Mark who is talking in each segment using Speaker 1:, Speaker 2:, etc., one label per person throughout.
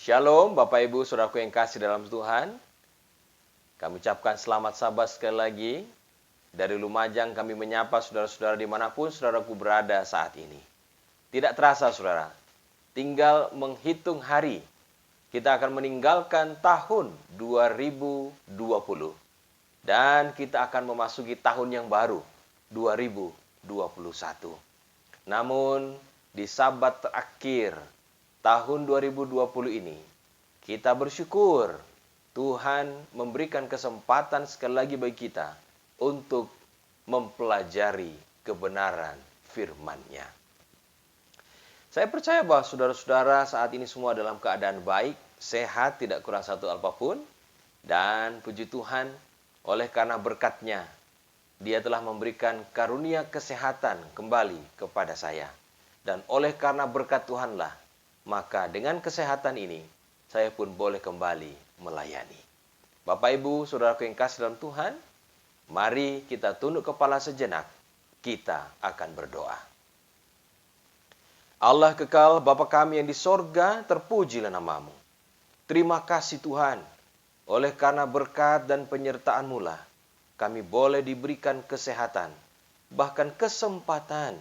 Speaker 1: Shalom Bapak Ibu Saudaraku yang kasih dalam Tuhan. Kami ucapkan selamat sabat sekali lagi. Dari Lumajang kami menyapa saudara-saudara dimanapun saudaraku berada saat ini. Tidak terasa saudara, tinggal menghitung hari. Kita akan meninggalkan tahun 2020. Dan kita akan memasuki tahun yang baru, 2021. Namun di sabat terakhir tahun 2020 ini, kita bersyukur Tuhan memberikan kesempatan sekali lagi bagi kita untuk mempelajari kebenaran firman-Nya. Saya percaya bahwa saudara-saudara saat ini semua dalam keadaan baik, sehat, tidak kurang satu apapun. Dan puji Tuhan, oleh karena berkat-Nya, Dia telah memberikan karunia kesehatan kembali kepada saya. Dan oleh karena berkat Tuhanlah, maka dengan kesehatan ini, saya pun boleh kembali melayani. Bapak Ibu, saudaraku yang kasih dalam Tuhan, mari kita tunduk kepala sejenak, kita akan berdoa. Allah kekal, Bapa kami yang di sorga, terpujilah nama-Mu. Terima kasih Tuhan, oleh karena berkat dan penyertaan-Mu lah, kami boleh diberikan kesehatan, bahkan kesempatan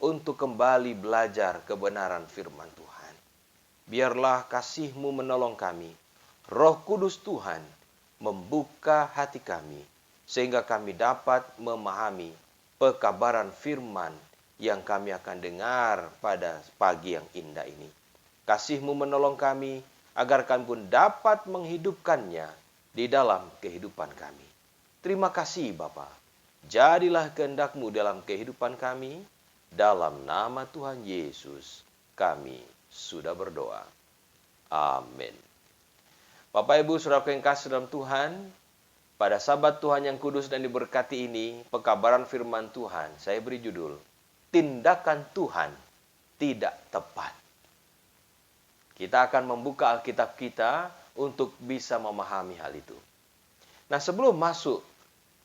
Speaker 1: untuk kembali belajar kebenaran firman Tuhan. Biarlah kasih-Mu menolong kami. Roh Kudus Tuhan membuka hati kami, sehingga kami dapat memahami pekabaran firman yang kami akan dengar pada pagi yang indah ini. Kasih-Mu menolong kami, agar kami pun dapat menghidupkannya di dalam kehidupan kami. Terima kasih Bapa. Jadilah kehendak-Mu dalam kehidupan kami. Dalam nama Tuhan Yesus kami sudah berdoa. Amin. Bapak Ibu saudaraku yang kasih dalam Tuhan, pada sabat Tuhan yang kudus dan diberkati ini, pekabaran firman Tuhan, saya beri judul, Tindakan Tuhan Tidak Tepat. Kita akan membuka Alkitab kita untuk bisa memahami hal itu. Nah, sebelum masuk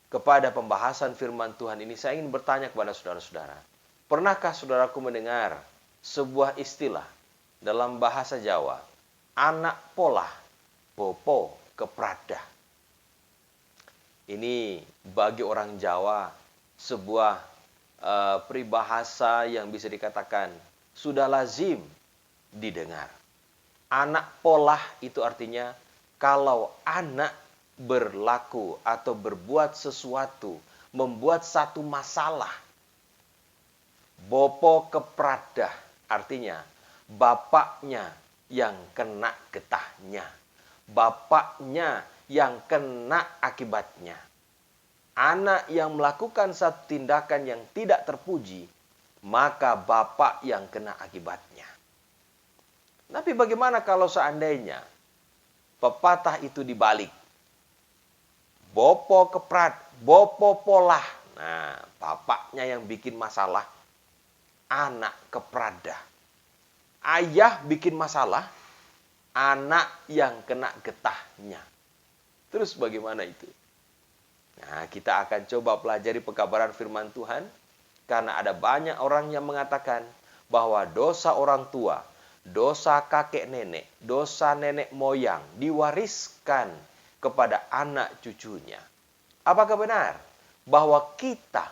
Speaker 1: kepada pembahasan firman Tuhan ini, saya ingin bertanya kepada saudara-saudara. Pernahkah saudaraku mendengar sebuah istilah dalam bahasa Jawa, anak polah, bopo kepradah. Ini bagi orang Jawa sebuah peribahasa yang bisa dikatakan sudah lazim didengar. Anak polah itu artinya kalau anak berlaku atau berbuat sesuatu, membuat satu masalah. Bopo kepradah artinya bapaknya yang kena getahnya. Bapaknya yang kena akibatnya. Anak yang melakukan satu tindakan yang tidak terpuji, maka bapak yang kena akibatnya. Tapi bagaimana kalau seandainya pepatah itu dibalik? Bopo keprat, bopo polah. Nah, bapaknya yang bikin masalah, anak kepradah. Ayah bikin masalah, anak yang kena getahnya. Terus bagaimana itu? Nah, kita akan coba pelajari pekabaran firman Tuhan. Karena ada banyak orang yang mengatakan bahwa dosa orang tua, dosa kakek nenek, dosa nenek moyang diwariskan kepada anak cucunya. Apakah benar bahwa kita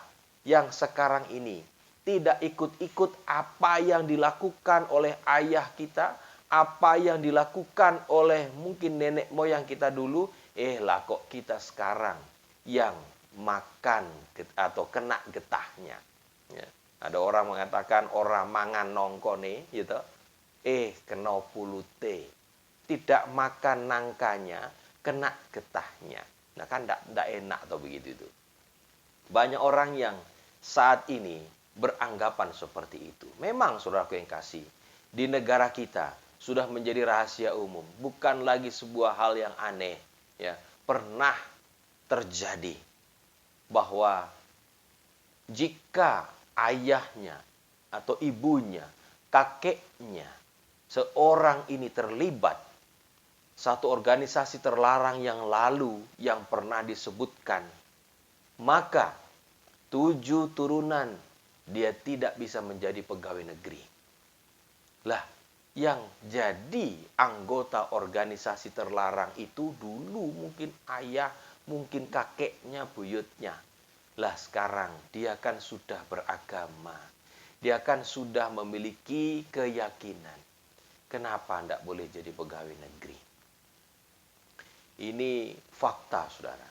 Speaker 1: yang sekarang ini tidak ikut-ikut apa yang dilakukan oleh ayah kita, apa yang dilakukan oleh mungkin nenek moyang kita dulu, lah kok kita sekarang yang makan atau kena getahnya. Ya. Ada orang mengatakan orang mangan nongkone, gitu. Kena pulute. Tidak makan nangkanya, kena getahnya. Nah kan tidak enak atau begitu itu. Banyak orang yang saat ini beranggapan seperti itu. Memang saudaraku yang kasih, di negara kita sudah menjadi rahasia umum, bukan lagi sebuah hal yang aneh, ya. Pernah terjadi bahwa jika ayahnya atau ibunya, kakeknya, seorang ini terlibat satu organisasi terlarang yang lalu yang pernah disebutkan, maka 7 turunan dia tidak bisa menjadi pegawai negeri. Lah, yang jadi anggota organisasi terlarang itu dulu mungkin ayah, mungkin kakeknya, buyutnya. Lah sekarang dia kan sudah beragama. Dia kan sudah memiliki keyakinan. Kenapa tidak boleh jadi pegawai negeri? Ini fakta, saudara.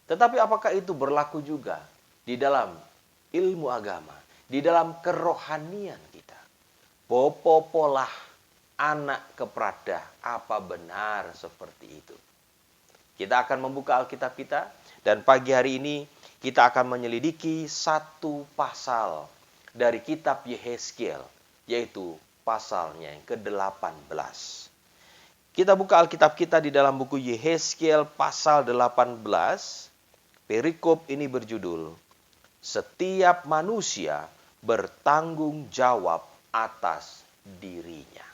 Speaker 1: Tetapi apakah itu berlaku juga di dalam ilmu agama, di dalam kerohanian kita? Popopolah anak kepada, apa benar seperti itu? Kita akan membuka Alkitab kita, dan pagi hari ini kita akan menyelidiki satu pasal dari kitab Yehezkiel, yaitu pasalnya yang ke-18. Kita buka Alkitab kita di dalam buku Yehezkiel pasal 18. Perikop ini berjudul, setiap manusia bertanggung jawab atas dirinya.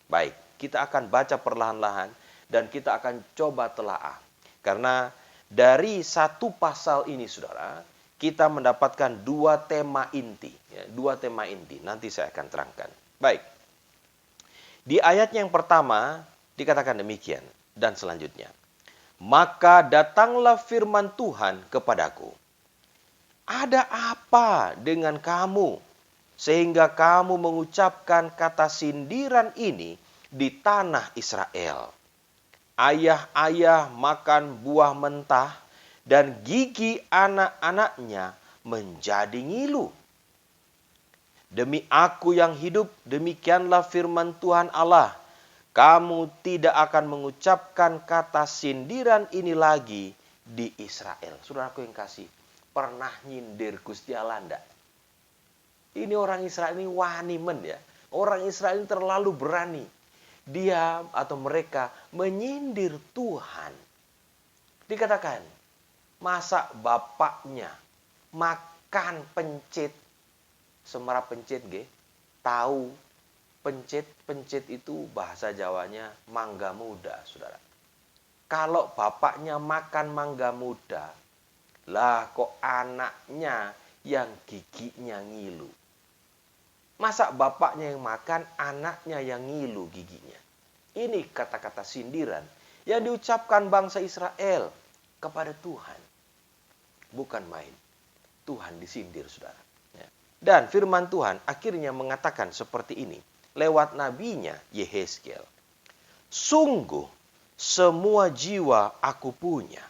Speaker 1: Baik, kita akan baca perlahan-lahan dan kita akan coba telaah. Karena dari satu pasal ini, saudara, kita mendapatkan dua tema inti. Dua tema inti, nanti saya akan terangkan. Baik, di ayatnya yang pertama dikatakan demikian, dan selanjutnya. Maka datanglah firman Tuhan kepadaku. Ada apa dengan kamu, sehingga kamu mengucapkan kata sindiran ini di tanah Israel? Ayah-ayah makan buah mentah, dan gigi anak-anaknya menjadi ngilu. Demi aku yang hidup, demikianlah firman Tuhan Allah, kamu tidak akan mengucapkan kata sindiran ini lagi di Israel. Saudaraku yang kasih, pernah nyindir Gusti Allah enggak? Ini orang Israel ini wanimen ya. Orang Israel ini terlalu berani. Dia atau mereka menyindir Tuhan. Dikatakan, masa bapaknya makan pencit, semara pencit ge, tahu pencit itu bahasa Jawanya mangga muda, saudara. Kalau bapaknya makan mangga muda, lah kok anaknya yang giginya ngilu. Masa bapaknya yang makan, anaknya yang ngilu giginya. Ini kata-kata sindiran yang diucapkan bangsa Israel kepada Tuhan. Bukan main. Tuhan disindir, saudara. Dan firman Tuhan akhirnya mengatakan seperti ini lewat nabinya Yehezkiel. Sungguh semua jiwa aku punya,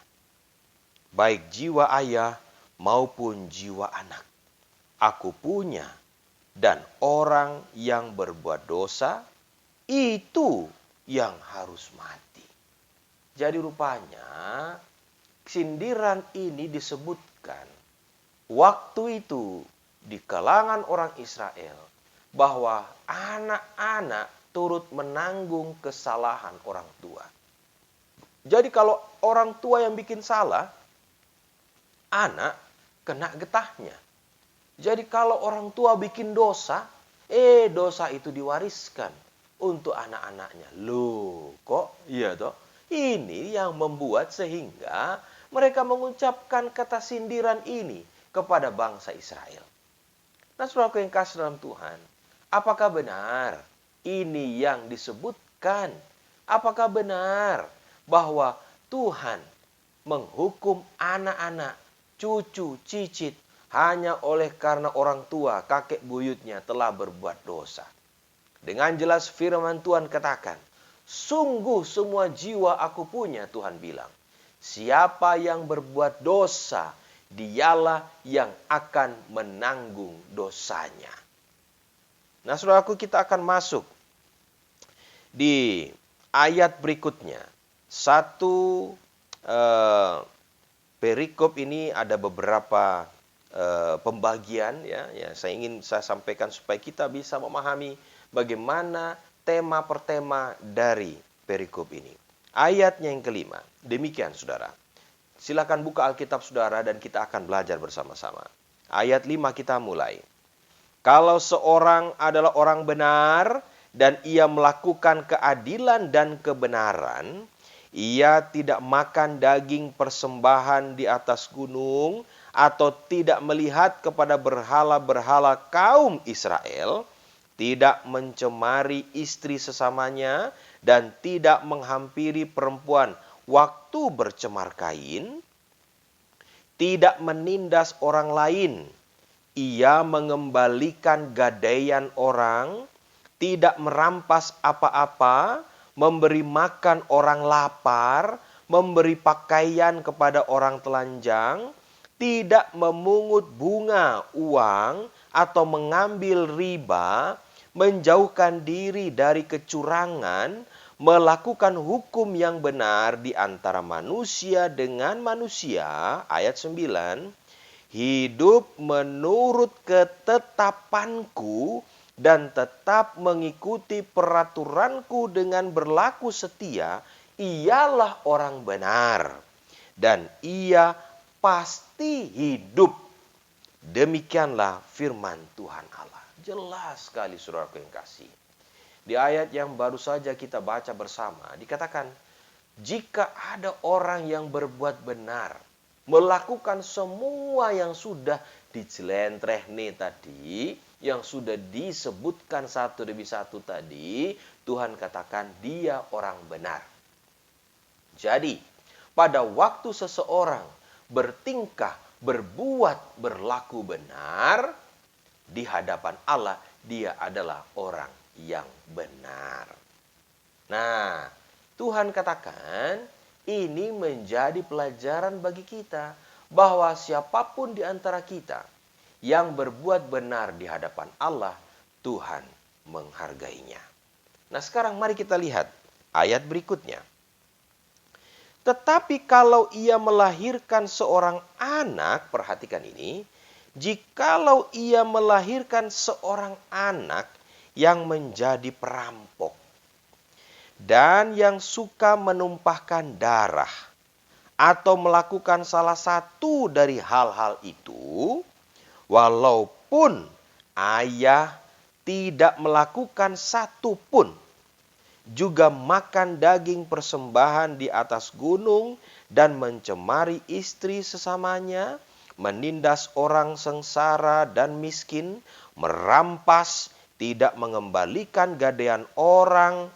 Speaker 1: baik jiwa ayah maupun jiwa anak. Aku punya, dan orang yang berbuat dosa itu yang harus mati. Jadi rupanya sindiran ini disebutkan waktu itu di kalangan orang Israel, bahwa anak-anak turut menanggung kesalahan orang tua. Jadi kalau orang tua yang bikin salah, anak kena getahnya. Jadi kalau orang tua bikin dosa, dosa itu diwariskan untuk anak-anaknya. Loh, kok iya toh? Ini yang membuat sehingga mereka mengucapkan kata sindiran ini kepada bangsa Israel. Nah, saudaraku yang kasih dalam Tuhan, apakah benar ini yang disebutkan? Apakah benar bahwa Tuhan menghukum anak-anak, cucu, cicit hanya oleh karena orang tua, kakek buyutnya telah berbuat dosa? Dengan jelas firman Tuhan katakan, sungguh semua jiwa aku punya, Tuhan bilang. Siapa yang berbuat dosa, dialah yang akan menanggung dosanya. Nah, saudaraku, kita akan masuk di ayat berikutnya. Satu perikop ini ada beberapa pembagian ya. Saya ingin saya sampaikan supaya kita bisa memahami bagaimana tema per tema dari perikop ini. Ayatnya yang kelima. Demikian, saudara. Silakan buka Alkitab saudara dan kita akan belajar bersama-sama. Ayat 5 kita mulai. Kalau seorang adalah orang benar dan ia melakukan keadilan dan kebenaran, ia tidak makan daging persembahan di atas gunung atau tidak melihat kepada berhala-berhala kaum Israel, tidak mencemari istri sesamanya, dan tidak menghampiri perempuan waktu bercemar kain, tidak menindas orang lain, ia mengembalikan gadaian orang, tidak merampas apa-apa, memberi makan orang lapar, memberi pakaian kepada orang telanjang, tidak memungut bunga uang atau mengambil riba, menjauhkan diri dari kecurangan, melakukan hukum yang benar di antara manusia dengan manusia. Ayat 9, hidup menurut ketetapanku dan tetap mengikuti peraturanku dengan berlaku setia, ialah orang benar, dan ia pasti hidup. Demikianlah firman Tuhan Allah. Jelas sekali saudaraku yang kasih. Di ayat yang baru saja kita baca bersama, dikatakan, jika ada orang yang berbuat benar, melakukan semua yang sudah dicelentrehne tadi, yang sudah disebutkan satu demi satu tadi, Tuhan katakan dia orang benar. Jadi, pada waktu seseorang bertingkah, berbuat, berlaku benar, di hadapan Allah, dia adalah orang yang benar. Nah, Tuhan katakan, ini menjadi pelajaran bagi kita, bahwa siapapun di antara kita yang berbuat benar di hadapan Allah, Tuhan menghargainya. Nah, sekarang mari kita lihat ayat berikutnya. Tetapi kalau ia melahirkan seorang anak, perhatikan ini, jikalau ia melahirkan seorang anak yang menjadi perampok dan yang suka menumpahkan darah atau melakukan salah satu dari hal-hal itu, walaupun ayah tidak melakukan satu pun, juga makan daging persembahan di atas gunung dan mencemari istri sesamanya, menindas orang sengsara dan miskin, merampas, tidak mengembalikan gadaian orang,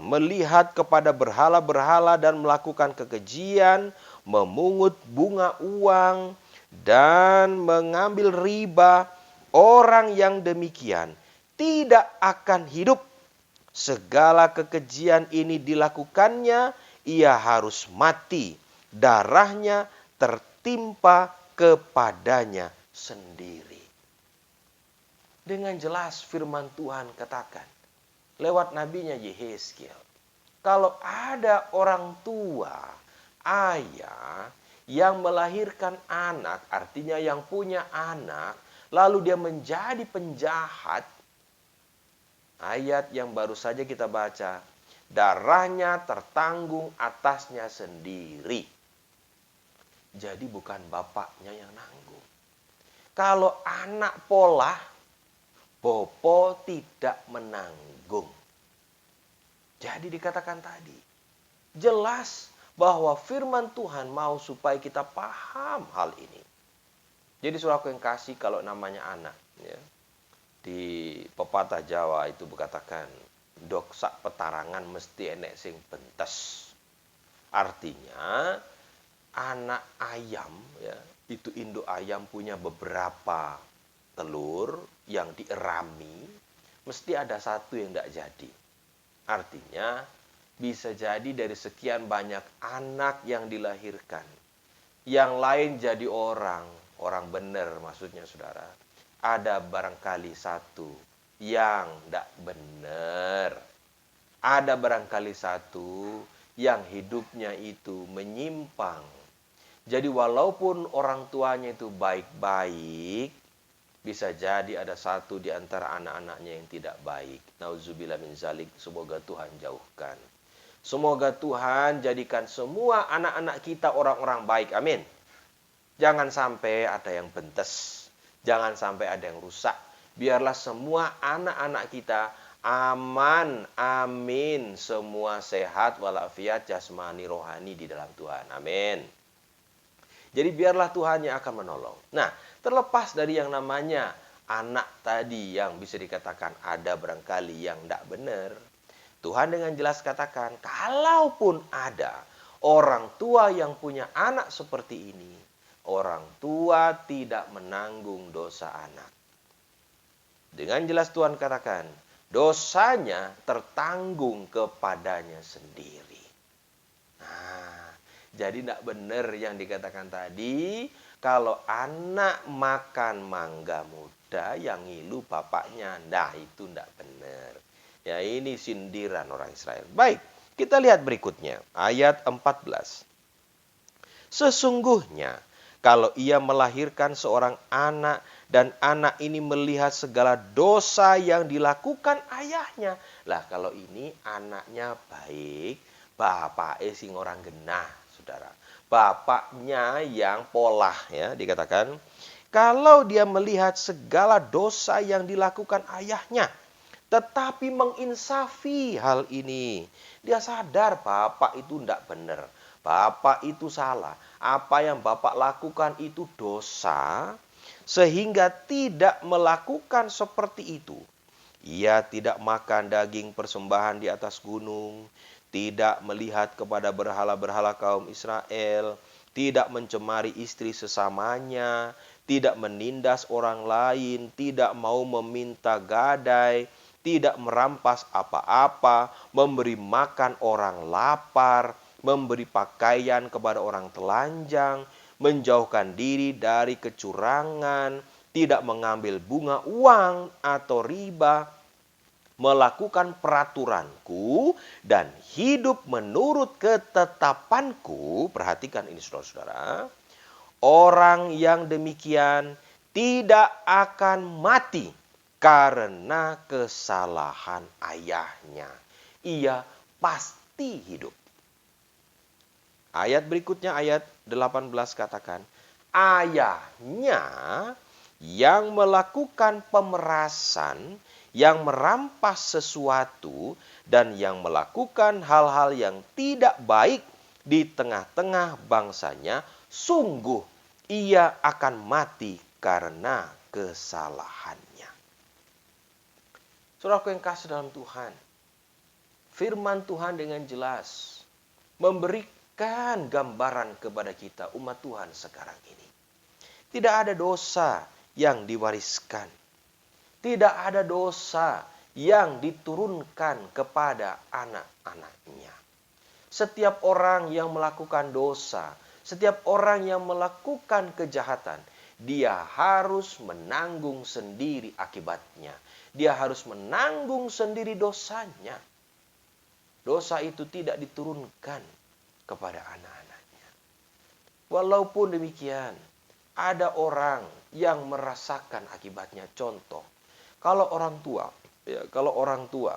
Speaker 1: melihat kepada berhala-berhala dan melakukan kekejian, memungut bunga uang, dan mengambil riba, orang yang demikian tidak akan hidup. Segala kekejian ini dilakukannya, ia harus mati, darahnya tertimpa kepadanya sendiri. Dengan jelas firman Tuhan katakan, lewat nabinya Yehezkiel, kalau ada orang tua, ayah, yang melahirkan anak, artinya yang punya anak, lalu dia menjadi penjahat, ayat yang baru saja kita baca, darahnya tertanggung atasnya sendiri. Jadi bukan bapaknya yang nanggung. Kalau anak pola, bopo tidak menanggung. Jadi dikatakan tadi, jelas bahwa firman Tuhan mau supaya kita paham hal ini. Jadi saudaraku yang kasih, kalau namanya anak, ya, di pepatah Jawa itu berkatakan, doksak petarangan mesti enek sing bentes. Artinya anak ayam, ya, itu induk ayam punya beberapa telur yang dierami, mesti ada satu yang tidak jadi. Artinya bisa jadi dari sekian banyak anak yang dilahirkan, yang lain jadi orang benar maksudnya saudara. Ada barangkali satu yang tidak benar. Ada barangkali satu yang hidupnya itu menyimpang. Jadi walaupun orang tuanya itu baik-baik, bisa jadi ada satu di antara anak-anaknya yang tidak baik. Nauzubillah min zalik, semoga Tuhan jauhkan. Semoga Tuhan jadikan semua anak-anak kita orang-orang baik. Amin. Jangan sampai ada yang bentes. Jangan sampai ada yang rusak. Biarlah semua anak-anak kita aman, amin. Semua sehat walafiat jasmani rohani di dalam Tuhan. Amin. Jadi biarlah Tuhan yang akan menolong. Nah, terlepas dari yang namanya anak tadi yang bisa dikatakan ada barangkali yang tidak benar, Tuhan dengan jelas katakan, kalaupun ada orang tua yang punya anak seperti ini, orang tua tidak menanggung dosa anak. Dengan jelas Tuhan katakan, dosanya tertanggung kepadanya sendiri. Nah, jadi tidak benar yang dikatakan tadi, kalau anak makan mangga muda yang ngilu bapaknya. Nah, itu tidak benar. Ya, ini sindiran orang Israel. Baik, kita lihat berikutnya. Ayat 14. Sesungguhnya, kalau ia melahirkan seorang anak dan anak ini melihat segala dosa yang dilakukan ayahnya. Lah, kalau ini anaknya baik, bapaknya sing orang genah, saudara. Bapaknya yang polah, ya, dikatakan. Kalau dia melihat segala dosa yang dilakukan ayahnya, tetapi menginsafi hal ini. Dia sadar bapak itu tidak benar. Bapak itu salah. Apa yang bapak lakukan itu dosa. Sehingga tidak melakukan seperti itu. Ia tidak makan daging persembahan di atas gunung. Tidak melihat kepada berhala-berhala kaum Israel. Tidak mencemari istri sesamanya. Tidak menindas orang lain. Tidak mau meminta gadai. Tidak merampas apa-apa, memberi makan orang lapar, memberi pakaian kepada orang telanjang, menjauhkan diri dari kecurangan, tidak mengambil bunga uang atau riba, melakukan peraturanku dan hidup menurut ketetapanku. Perhatikan ini saudara-saudara. Orang yang demikian tidak akan mati karena kesalahan ayahnya. Ia pasti hidup. Ayat berikutnya, ayat 18 katakan, ayahnya yang melakukan pemerasan, yang merampas sesuatu, dan yang melakukan hal-hal yang tidak baik di tengah-tengah bangsanya, sungguh ia akan mati karena kesalahannya. Saudaraku yang kasih dalam Tuhan, firman Tuhan dengan jelas memberikan gambaran kepada kita umat Tuhan sekarang ini. Tidak ada dosa yang diwariskan. Tidak ada dosa yang diturunkan kepada anak-anaknya. Setiap orang yang melakukan dosa, setiap orang yang melakukan kejahatan, dia harus menanggung sendiri akibatnya. Dia harus menanggung sendiri dosanya. Dosa itu tidak diturunkan kepada anak-anaknya. Walaupun demikian, ada orang yang merasakan akibatnya. Contoh, kalau orang tua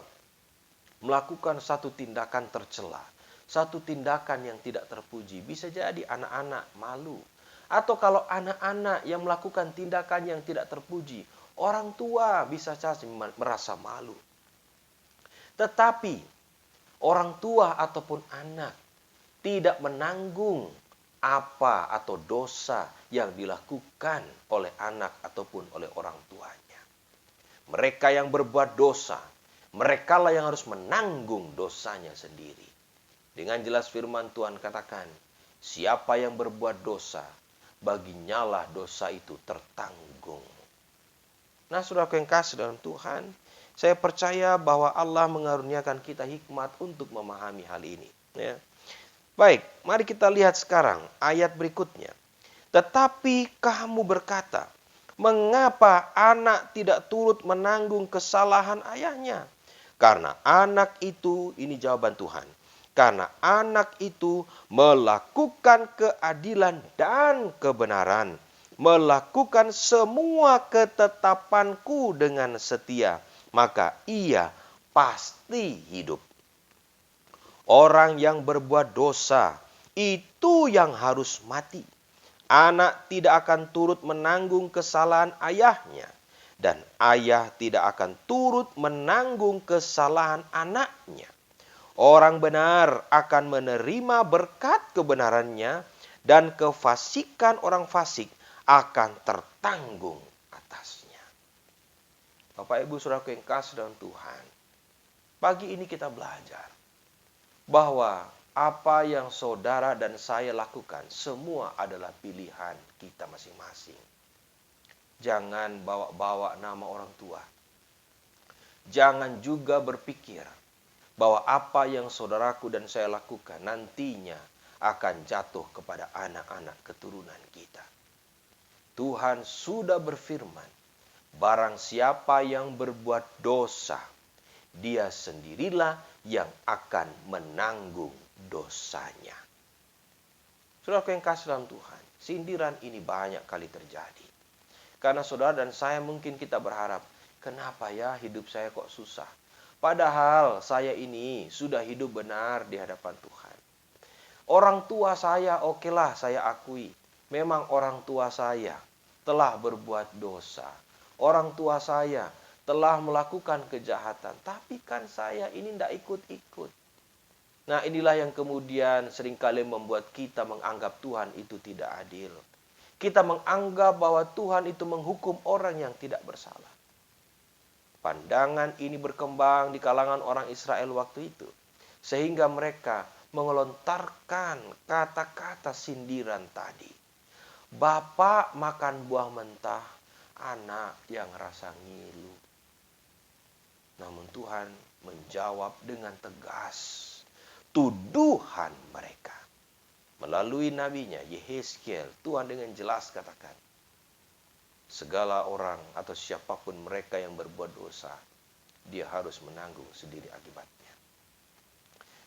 Speaker 1: melakukan satu tindakan tercela, satu tindakan yang tidak terpuji, bisa jadi anak-anak malu. Atau kalau anak-anak yang melakukan tindakan yang tidak terpuji, orang tua bisa saja merasa malu. Tetapi orang tua ataupun anak tidak menanggung apa atau dosa yang dilakukan oleh anak ataupun oleh orang tuanya. Mereka yang berbuat dosa, merekalah yang harus menanggung dosanya sendiri. Dengan jelas firman Tuhan katakan, siapa yang berbuat dosa, baginyalah dosa itu tertanggung. Nah, saudaraku yang kasih dalam Tuhan, saya percaya bahwa Allah mengaruniakan kita hikmat untuk memahami hal ini. Ya. Baik, mari kita lihat sekarang ayat berikutnya. Tetapi kamu berkata, mengapa anak tidak turut menanggung kesalahan ayahnya? Karena anak itu, ini jawaban Tuhan, karena anak itu melakukan keadilan dan kebenaran, melakukan semua ketetapanku dengan setia, maka ia pasti hidup. Orang yang berbuat dosa, itu yang harus mati. Anak tidak akan turut menanggung kesalahan ayahnya, dan ayah tidak akan turut menanggung kesalahan anaknya. Orang benar akan menerima berkat kebenarannya, dan kefasikan orang fasik akan tertanggung atasnya. Bapak Ibu Saudaraku yang kasih dalam Tuhan, pagi ini kita belajar bahwa apa yang saudara dan saya lakukan semua adalah pilihan kita masing-masing. Jangan bawa-bawa nama orang tua. Jangan juga berpikir bahwa apa yang saudaraku dan saya lakukan nantinya akan jatuh kepada anak-anak keturunan kita. Tuhan sudah berfirman, barang siapa yang berbuat dosa, dia sendirilah yang akan menanggung dosanya. Saudaraku yang kasih dalam Tuhan, sindiran ini banyak kali terjadi. Karena saudara dan saya mungkin kita berharap, kenapa ya hidup saya kok susah? Padahal saya ini sudah hidup benar di hadapan Tuhan. Orang tua saya, okelah saya akui. Memang orang tua saya telah berbuat dosa. Orang tua saya telah melakukan kejahatan. Tapi kan saya ini tidak ikut-ikut. Nah, inilah yang kemudian seringkali membuat kita menganggap Tuhan itu tidak adil. Kita menganggap bahwa Tuhan itu menghukum orang yang tidak bersalah. Pandangan ini berkembang di kalangan orang Israel waktu itu. Sehingga mereka mengelontarkan kata-kata sindiran tadi. Bapak makan buah mentah, anak yang rasa ngilu. Namun Tuhan menjawab dengan tegas tuduhan mereka. Melalui nabinya Yehezkiel, Tuhan dengan jelas katakan, segala orang atau siapapun mereka yang berbuat dosa, dia harus menanggung sendiri akibatnya.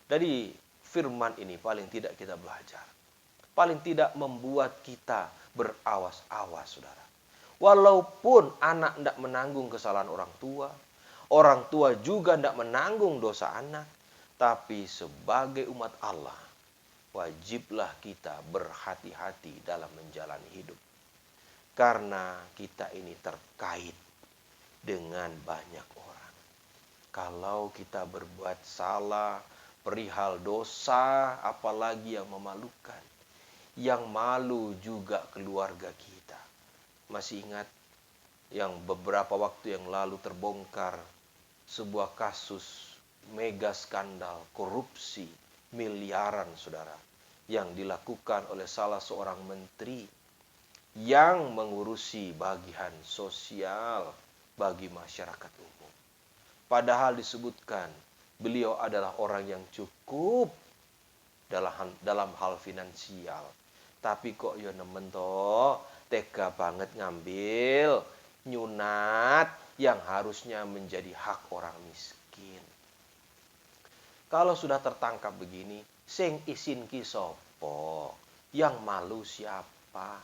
Speaker 1: Dari firman ini paling tidak kita belajar. Paling tidak membuat kita berawas-awas, saudara. Walaupun anak tidak menanggung kesalahan orang tua juga tidak menanggung dosa anak. Tapi sebagai umat Allah, wajiblah kita berhati-hati dalam menjalani hidup. Karena kita ini terkait dengan banyak orang. Kalau kita berbuat salah, perihal dosa, apalagi yang memalukan. Yang malu juga keluarga kita. Masih ingat yang beberapa waktu yang lalu terbongkar sebuah kasus mega skandal korupsi miliaran, saudara, yang dilakukan oleh salah seorang menteri yang mengurusi bagian sosial bagi masyarakat umum. Padahal disebutkan beliau adalah orang yang cukup dalam hal finansial. Tapi kok ya nemen toh tega banget ngambil nyunat yang harusnya menjadi hak orang miskin. Kalau sudah tertangkap begini, sing isin ki sopo, yang malu siapa?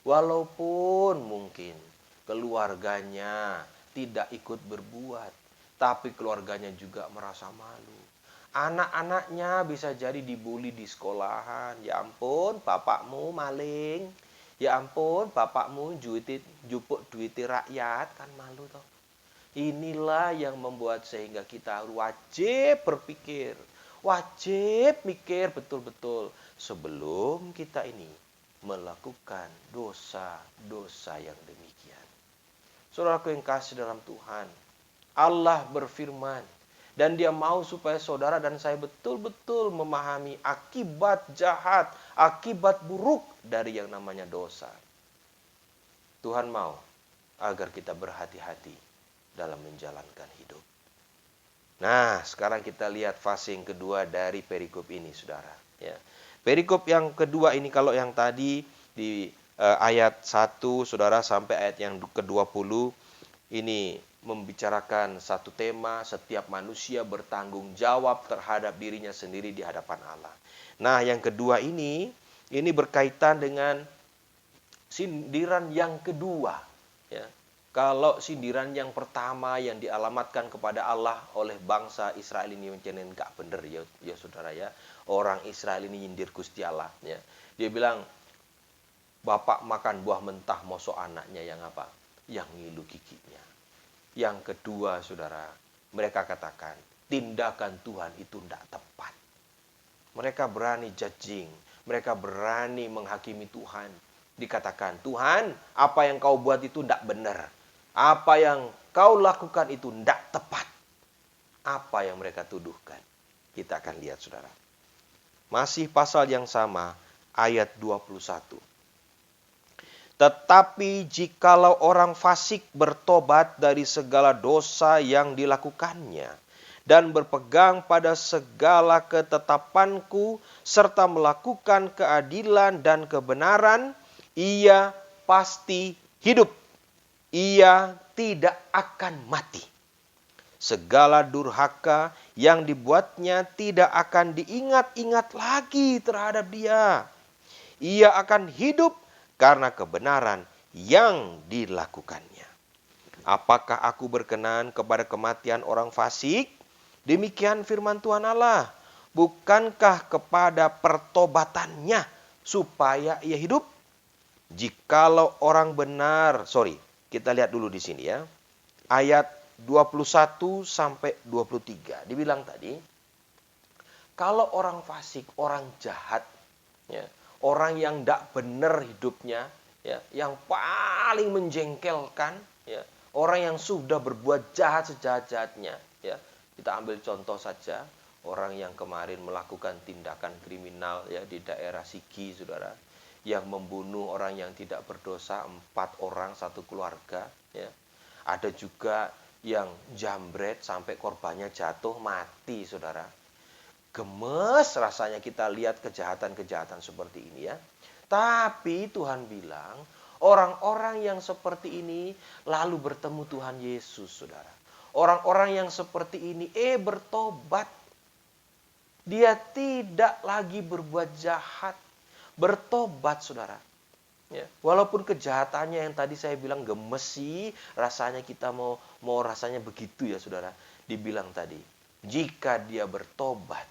Speaker 1: Walaupun mungkin keluarganya tidak ikut berbuat, tapi keluarganya juga merasa malu. Anak-anaknya bisa jadi dibully di sekolahan. Ya ampun, bapakmu maling. Ya ampun, bapakmu jupuk duit rakyat, kan malu toh. Inilah yang membuat sehingga kita wajib berpikir, wajib mikir betul-betul sebelum kita ini melakukan dosa-dosa yang demikian. Saudaraku yang kasih dalam Tuhan, Allah berfirman dan Dia mau supaya saudara dan saya betul-betul memahami akibat jahat, akibat buruk dari yang namanya dosa. Tuhan mau agar kita berhati-hati dalam menjalankan hidup. Nah, sekarang kita lihat fase yang kedua dari perikop ini, saudara. Ya. Perikop yang kedua ini, kalau yang tadi di ayat 1, saudara, sampai ayat yang ke-20, ini membicarakan satu tema, setiap manusia bertanggung jawab terhadap dirinya sendiri di hadapan Allah. Nah, yang kedua ini berkaitan dengan sindiran yang kedua. Ya. Kalau sindiran yang pertama yang dialamatkan kepada Allah oleh bangsa Israel ini macam enggak benar ya saudara ya. Orang Israel ini nyindir Gusti Allah ya. Dia bilang, bapak makan buah mentah mosok anaknya yang apa? Yang ngilu giginya. Yang kedua, saudara, mereka katakan tindakan Tuhan itu tidak tepat. Mereka berani judging, mereka berani menghakimi Tuhan. Dikatakan, Tuhan, apa yang kau buat itu tidak benar. Apa yang kau lakukan itu tidak tepat. Apa yang mereka tuduhkan. Kita akan lihat saudara. Masih pasal yang sama, ayat 21. Tetapi jikalau orang fasik bertobat dari segala dosa yang dilakukannya, dan berpegang pada segala ketetapanku, serta melakukan keadilan dan kebenaran, ia pasti hidup. Ia tidak akan mati. Segala durhaka yang dibuatnya tidak akan diingat-ingat lagi terhadap dia. Ia akan hidup karena kebenaran yang dilakukannya. Apakah aku berkenan kepada kematian orang fasik? Demikian firman Tuhan Allah. Bukankah kepada pertobatannya supaya ia hidup? Jikalau orang benar, kita lihat dulu di sini ya. Ayat 21 sampai 23. Dibilang tadi, kalau orang fasik, orang jahat, ya, orang yang tidak benar hidupnya, ya, yang paling menjengkelkan, ya, orang yang sudah berbuat jahat sejahat-jahatnya, ya. Kita ambil contoh saja, orang yang kemarin melakukan tindakan kriminal ya di daerah Sigi, saudara, yang membunuh orang yang tidak berdosa, 4 orang satu keluarga, ya. Ada juga yang jambret sampai korbannya jatuh mati, saudara. Gemes rasanya kita lihat kejahatan-kejahatan seperti ini ya. Tapi Tuhan bilang, orang-orang yang seperti ini lalu bertemu Tuhan Yesus, saudara. Orang-orang yang seperti ini bertobat. Dia tidak lagi berbuat jahat. Bertobat, saudara. Ya, walaupun kejahatannya yang tadi saya bilang gemes sih, rasanya kita mau rasanya begitu ya saudara. Dibilang tadi, jika dia bertobat,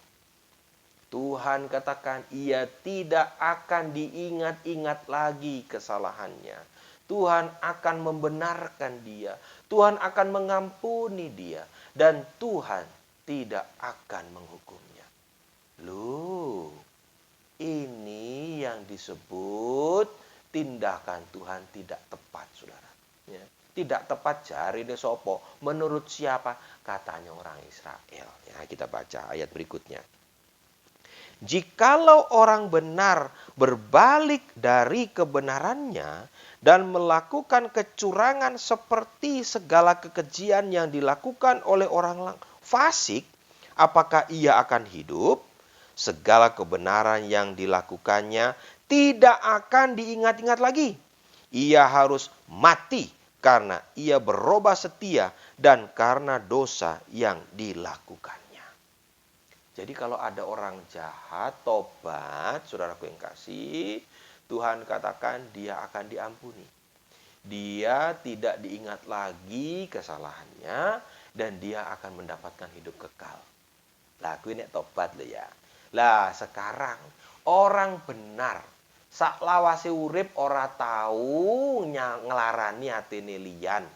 Speaker 1: Tuhan katakan ia tidak akan diingat-ingat lagi kesalahannya. Tuhan akan membenarkan dia. Tuhan akan mengampuni dia. Dan Tuhan tidak akan menghukumnya. Loh, ini yang disebut tindakan Tuhan tidak tepat, saudara. Ya. Tidak tepat jari de sopo. Menurut siapa? Katanya orang Israel. Ya, kita baca ayat berikutnya. Jikalau orang benar berbalik dari kebenarannya dan melakukan kecurangan seperti segala kekejian yang dilakukan oleh orang fasik, apakah ia akan hidup? Segala kebenaran yang dilakukannya tidak akan diingat-ingat lagi. Ia harus mati karena ia berubah setia dan karena dosa yang dilakukannya. Jadi kalau ada orang jahat, tobat, saudaraku yang kasih, Tuhan katakan dia akan diampuni. Dia tidak diingat lagi kesalahannya dan dia akan mendapatkan hidup kekal. Lah, aku ini tobat loh ya. Lah, sekarang orang benar sak lawase urip ora tahu ngelarani atine liyan.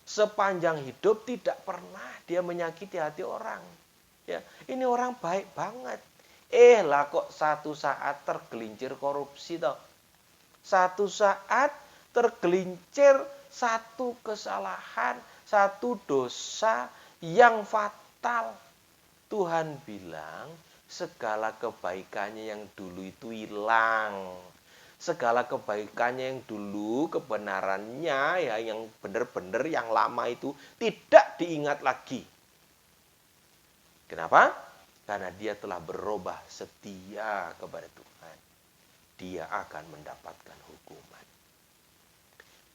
Speaker 1: Sepanjang hidup tidak pernah dia menyakiti hati orang. Ya, ini orang baik banget. Lah kok satu saat tergelincir korupsi toh. Satu saat tergelincir satu kesalahan, satu dosa yang fatal. Tuhan bilang segala kebaikannya yang dulu itu hilang. Segala kebaikannya yang dulu, kebenarannya ya yang benar-benar yang lama itu tidak diingat lagi. Kenapa? Karena dia telah berubah setia kepada Tuhan. Dia akan mendapatkan hukuman.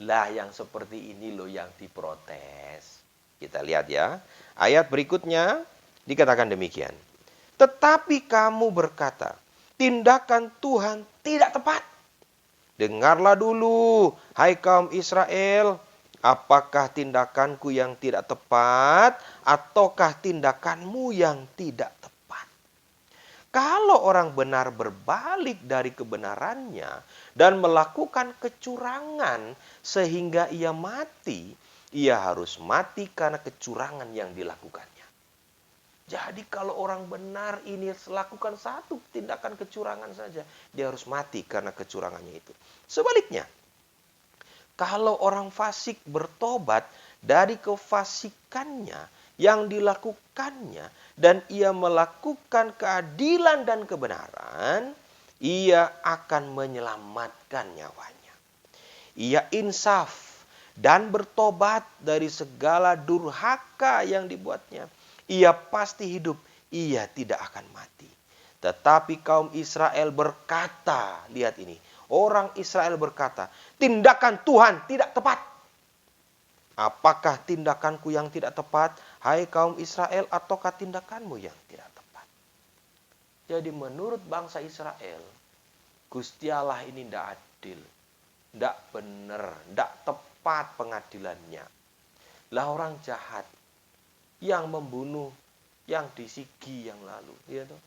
Speaker 1: Lah yang seperti ini loh yang diprotes. Kita lihat ya. Ayat berikutnya dikatakan demikian. Tetapi kamu berkata, tindakan Tuhan tidak tepat. Dengarlah dulu, hai kaum Israel, apakah tindakanku yang tidak tepat, ataukah tindakanmu yang tidak tepat? Kalau orang benar berbalik dari kebenarannya dan melakukan kecurangan sehingga ia mati, ia harus mati karena kecurangan yang dilakukannya. Jadi kalau orang benar ini lakukan satu tindakan kecurangan saja, dia harus mati karena kecurangannya itu. Sebaliknya, Kalau orang fasik bertobat dari kefasikannya yang dilakukannya dan ia melakukan keadilan dan kebenaran, ia akan menyelamatkan nyawanya. Ia insaf dan bertobat dari segala durhaka yang dibuatnya. Ia pasti hidup, ia tidak akan mati. Tetapi kaum Israel berkata, lihat ini, orang Israel berkata, tindakan Tuhan tidak tepat. Apakah tindakanku yang tidak tepat, hai kaum Israel, ataukah tindakanmu yang tidak tepat? Jadi menurut bangsa Israel, Gusti Allah ini tidak adil, tidak benar, tidak tepat pengadilannya. Lah orang jahat yang membunuh yang di Sigi yang lalu, ya toh.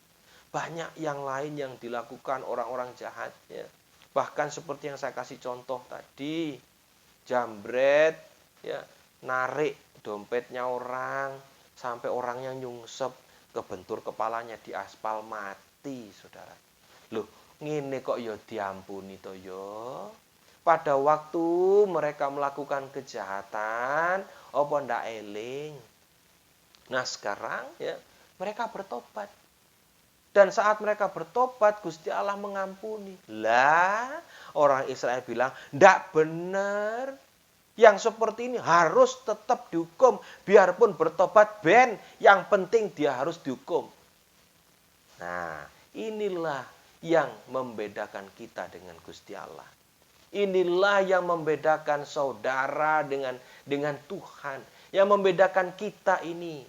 Speaker 1: Banyak yang lain yang dilakukan orang-orang jahat, ya. Bahkan seperti yang saya kasih contoh tadi, jambret, ya, narik dompetnya orang sampai orangnya nyungsep, kebentur kepalanya di aspal, mati, saudara. Loh, ngene kok ya diampuni to ya. Pada waktu mereka melakukan kejahatan, apa ndak eling. Nah sekarang ya mereka bertobat. Dan saat mereka bertobat, Gusti Allah mengampuni. Lah, orang Israel bilang, ndak benar. Yang seperti ini harus tetap dihukum. Biarpun bertobat ben, yang penting dia harus dihukum. Nah, inilah yang membedakan kita dengan Gusti Allah. Inilah yang membedakan saudara dengan Tuhan. Yang membedakan kita ini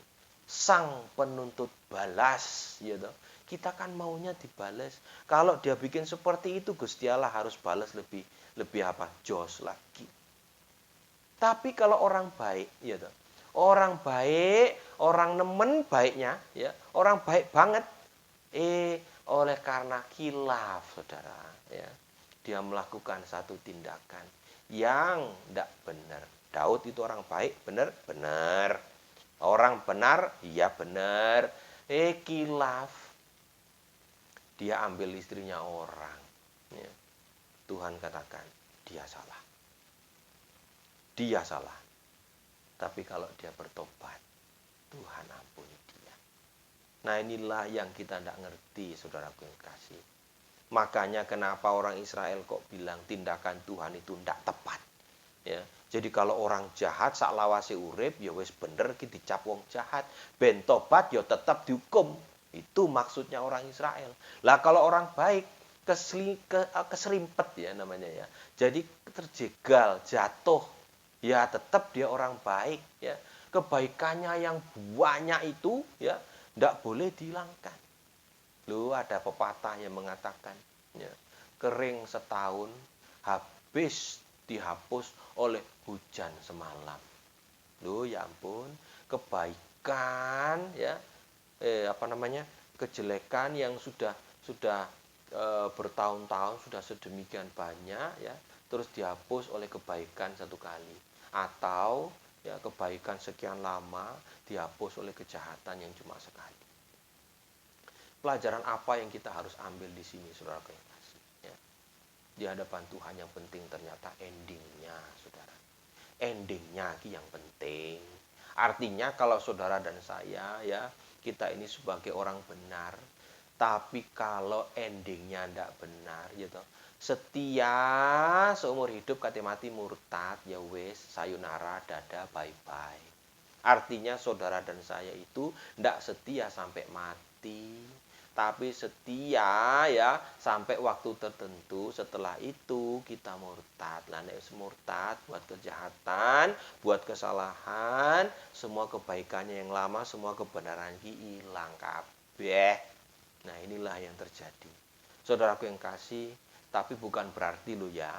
Speaker 1: sang penuntut balas, ya toh. Kita kan maunya dibalas. Kalau dia bikin seperti itu, Gusti Allah harus balas lebih apa? Jos lagi. Tapi kalau orang baik, ya toh. Orang baik, orang nemen baiknya, ya, orang baik banget. Oleh karena khilaf, saudara, ya, dia melakukan satu tindakan yang tidak benar. Daud itu orang baik, benar, benar. Orang benar, iya benar. Khilaf. Dia ambil istrinya orang. Ya. Tuhan katakan, dia salah. Dia salah. Tapi kalau dia bertobat, Tuhan ampuni dia. Nah inilah yang kita tidak ngerti, saudaraku yang kasih. Makanya kenapa orang Israel kok bilang tindakan Tuhan itu tidak tepat. Ya. Jadi kalau orang jahat sak lawase urip, ya wis bener ki dicap wong jahat. Ben tobat ya tetap dihukum. Itu maksudnya orang Israel. Lah kalau orang baik keserimpet ya namanya ya. Jadi terjegal, jatuh. Ya tetap dia orang baik ya. Kebaikannya yang banyak itu ya tidak boleh dihilangkan. Loh ada pepatah yang mengatakan ya, kering setahun habis dihapus oleh hujan semalam. Loh ya ampun, kebaikan ya kejelekan yang sudah bertahun-tahun sudah sedemikian banyak ya terus dihapus oleh kebaikan satu kali atau ya kebaikan sekian lama dihapus oleh kejahatan yang cuma sekali. Pelajaran apa yang kita harus ambil di sini, saudara yang kasih ya? Di hadapan Tuhan yang penting ternyata endingnya, saudara. Endingnya yang penting. Artinya kalau saudara dan saya ya kita ini sebagai orang benar, tapi kalau endingnya tidak benar, gitu. Setia seumur hidup kate mati murtad, ya wes sayonara dadah bye bye. Artinya saudara dan saya itu tidak setia sampai mati, tapi setia ya sampai waktu tertentu. Setelah itu kita murtad. Lah nek murtad buat kejahatan, buat kesalahan, semua kebaikannya yang lama, semua kebenaran hilang kabeh. Nah, inilah yang terjadi. Saudaraku yang kasih, tapi bukan berarti lo ya.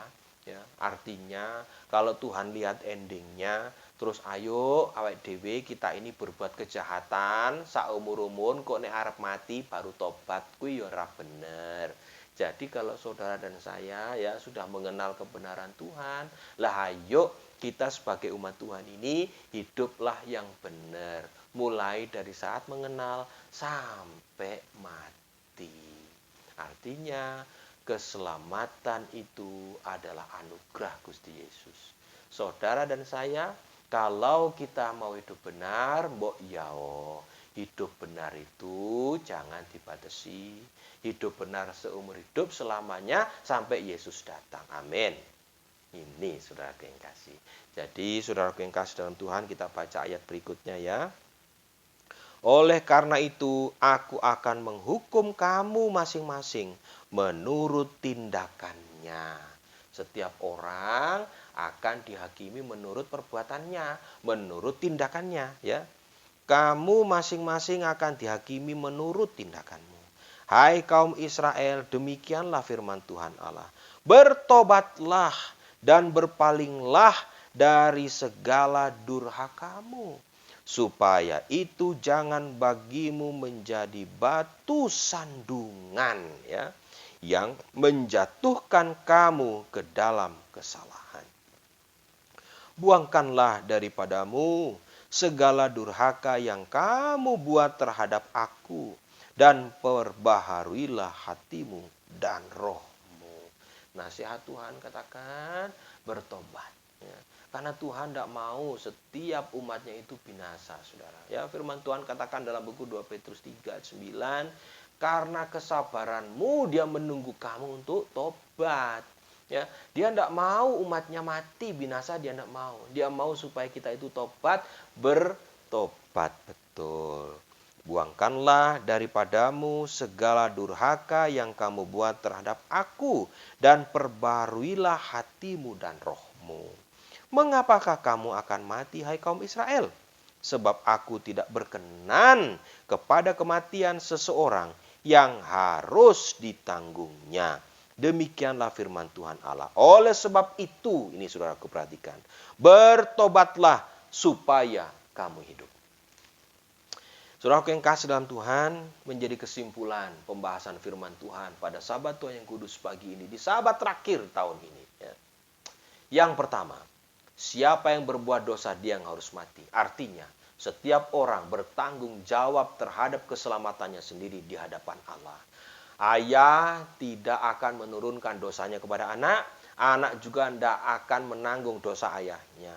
Speaker 1: Artinya kalau Tuhan lihat endingnya, terus ayo awake dhewe kita ini berbuat kejahatan saumur-umur kok nek arep mati baru tobat, kuwi ya ora bener. Jadi kalau saudara dan saya ya sudah mengenal kebenaran Tuhan, lah ayo kita sebagai umat Tuhan ini hiduplah yang benar, mulai dari saat mengenal sampai mati. Artinya Keselamatan itu adalah anugerah Gusti Yesus. Saudara dan saya, kalau kita mau hidup benar, mbok yao, hidup benar itu jangan dibatasi. Hidup benar seumur hidup selamanya sampai Yesus datang. Amin. Ini saudaraku yang kasih. Jadi saudaraku yang kasih dalam Tuhan, kita baca ayat berikutnya ya. Oleh karena itu, aku akan menghukum kamu masing-masing menurut tindakannya. Setiap orang akan dihakimi menurut perbuatannya, menurut tindakannya, ya. Kamu masing-masing akan dihakimi menurut tindakanmu. Hai kaum Israel, demikianlah firman Tuhan Allah. Bertobatlah dan berpalinglah dari segala durhakamu, supaya itu jangan bagimu menjadi batu sandungan, ya, yang menjatuhkan kamu ke dalam kesalahan. Buangkanlah daripadamu segala durhaka yang kamu buat terhadap aku, dan perbaharuilah hatimu dan rohmu. Nasihat Tuhan katakan bertobat, ya. Karena Tuhan tidak mau setiap umatnya itu binasa, saudara. Ya, firman Tuhan katakan dalam buku 2 Petrus 3:9, karena kesabaranmu dia menunggu kamu untuk tobat. Ya, dia tidak mau umatnya mati binasa, dia tidak mau. Dia mau supaya kita itu tobat, bertobat betul. Buangkanlah daripadamu segala durhaka yang kamu buat terhadap aku, dan perbaharuilah hatimu dan rohmu. Mengapakah kamu akan mati, hai kaum Israel? Sebab aku tidak berkenan kepada kematian seseorang yang harus ditanggungnya. Demikianlah firman Tuhan Allah. Oleh sebab itu, ini saudaraku perhatikan, bertobatlah supaya kamu hidup. Saudaraku yang kasih dalam Tuhan, menjadi kesimpulan pembahasan firman Tuhan pada Sabat Tuhan yang kudus pagi ini, di Sabat terakhir tahun ini. Ya. Yang pertama, siapa yang berbuat dosa dia yang harus mati. Artinya, setiap orang bertanggung jawab terhadap keselamatannya sendiri di hadapan Allah. Ayah tidak akan menurunkan dosanya kepada anak. Anak juga tidak akan menanggung dosa ayahnya.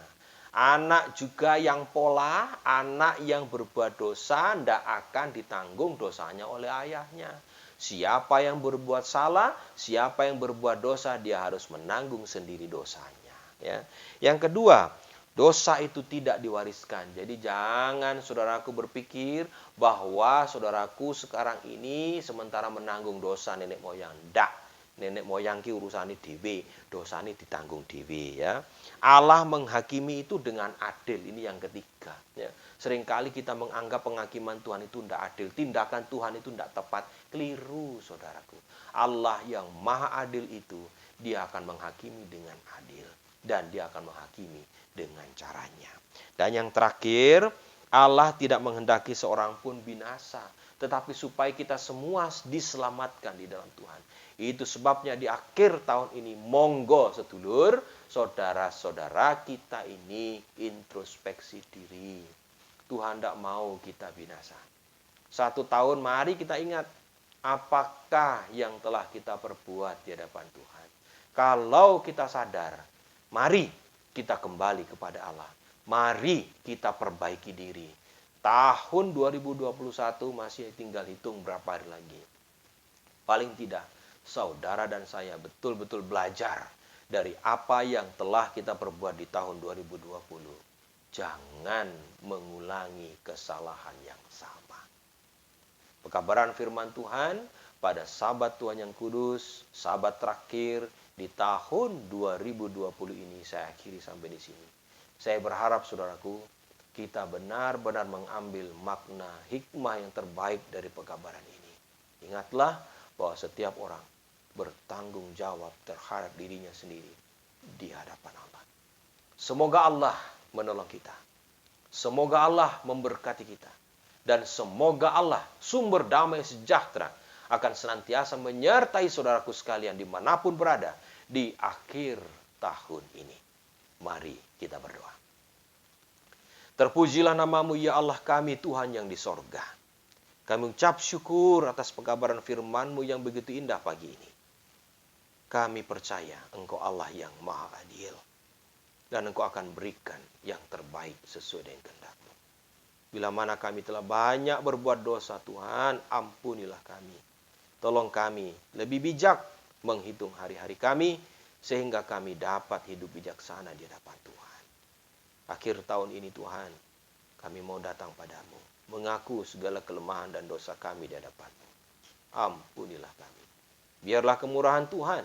Speaker 1: Anak juga yang pola, anak yang berbuat dosa tidak akan ditanggung dosanya oleh ayahnya. Siapa yang berbuat salah, siapa yang berbuat dosa, dia harus menanggung sendiri dosanya. Ya. Yang kedua, dosa itu tidak diwariskan. Jadi jangan saudaraku berpikir bahwa saudaraku sekarang ini sementara menanggung dosa nenek moyang. Tidak. Nenek moyang ki urusane dhewe, dosane ditanggung dhewe, ya. Allah menghakimi itu dengan adil. Ini yang ketiga, ya. Seringkali kita menganggap penghakiman Tuhan itu tidak adil, tindakan Tuhan itu tidak tepat. Keliru, saudaraku. Allah yang maha adil itu, dia akan menghakimi dengan adil, dan dia akan menghakimi dengan caranya. Dan yang terakhir, Allah tidak menghendaki seorang pun binasa, tetapi supaya kita semua diselamatkan di dalam Tuhan. Itu sebabnya di akhir tahun ini, monggo sedulur, saudara-saudara kita ini introspeksi diri. Tuhan tidak mau kita binasa. 1 tahun mari kita ingat, apakah yang telah kita perbuat di hadapan Tuhan. Kalau kita sadar, mari kita kembali kepada Allah. Mari kita perbaiki diri. Tahun 2021 masih tinggal hitung berapa hari lagi. Paling tidak, saudara dan saya betul-betul belajar dari apa yang telah kita perbuat di tahun 2020. Jangan mengulangi kesalahan yang sama. Pekabaran firman Tuhan pada Sabat Tuhan yang kudus, Sabat terakhir di tahun 2020 ini saya akhiri sampai di sini. Saya berharap saudaraku, kita benar-benar mengambil makna hikmah yang terbaik dari pekabaran ini. Ingatlah bahwa setiap orang bertanggung jawab terhadap dirinya sendiri di hadapan Allah. Semoga Allah menolong kita. Semoga Allah memberkati kita. Dan semoga Allah, sumber damai sejahtera, akan senantiasa menyertai saudaraku sekalian dimanapun berada di akhir tahun ini. Mari kita berdoa. Terpujilah namamu ya Allah kami Tuhan yang di sorga. Kami ucap syukur atas pekabaran firman-Mu yang begitu indah pagi ini. Kami percaya Engkau Allah yang maha adil. Dan Engkau akan berikan yang terbaik sesuai dengan kehendak-Mu. Bila mana kami telah banyak berbuat dosa, Tuhan, ampunilah kami. Tolong kami lebih bijak menghitung hari-hari kami, sehingga kami dapat hidup bijaksana di hadapan Tuhan. Akhir tahun ini, Tuhan, kami mau datang padamu, mengaku segala kelemahan dan dosa kami di hadapan-Mu. Ampunilah kami. Biarlah kemurahan Tuhan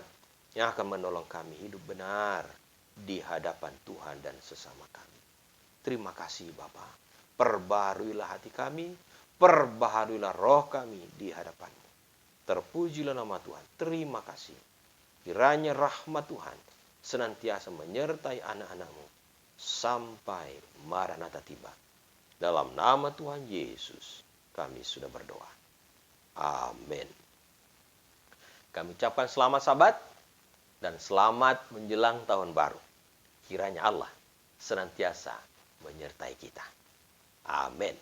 Speaker 1: yang akan menolong kami hidup benar di hadapan Tuhan dan sesama kami. Terima kasih Bapa. Perbaharuilah hati kami, perbaharuilah roh kami di hadapan-Mu. Terpujilah nama Tuhan. Terima kasih. Kiranya rahmat Tuhan senantiasa menyertai anak-anak-Mu sampai Maranatha tiba. Dalam nama Tuhan Yesus kami sudah berdoa. Amin. Kami ucapkan selamat Sabat dan selamat menjelang tahun baru. Kiranya Allah senantiasa menyertai kita. Amin.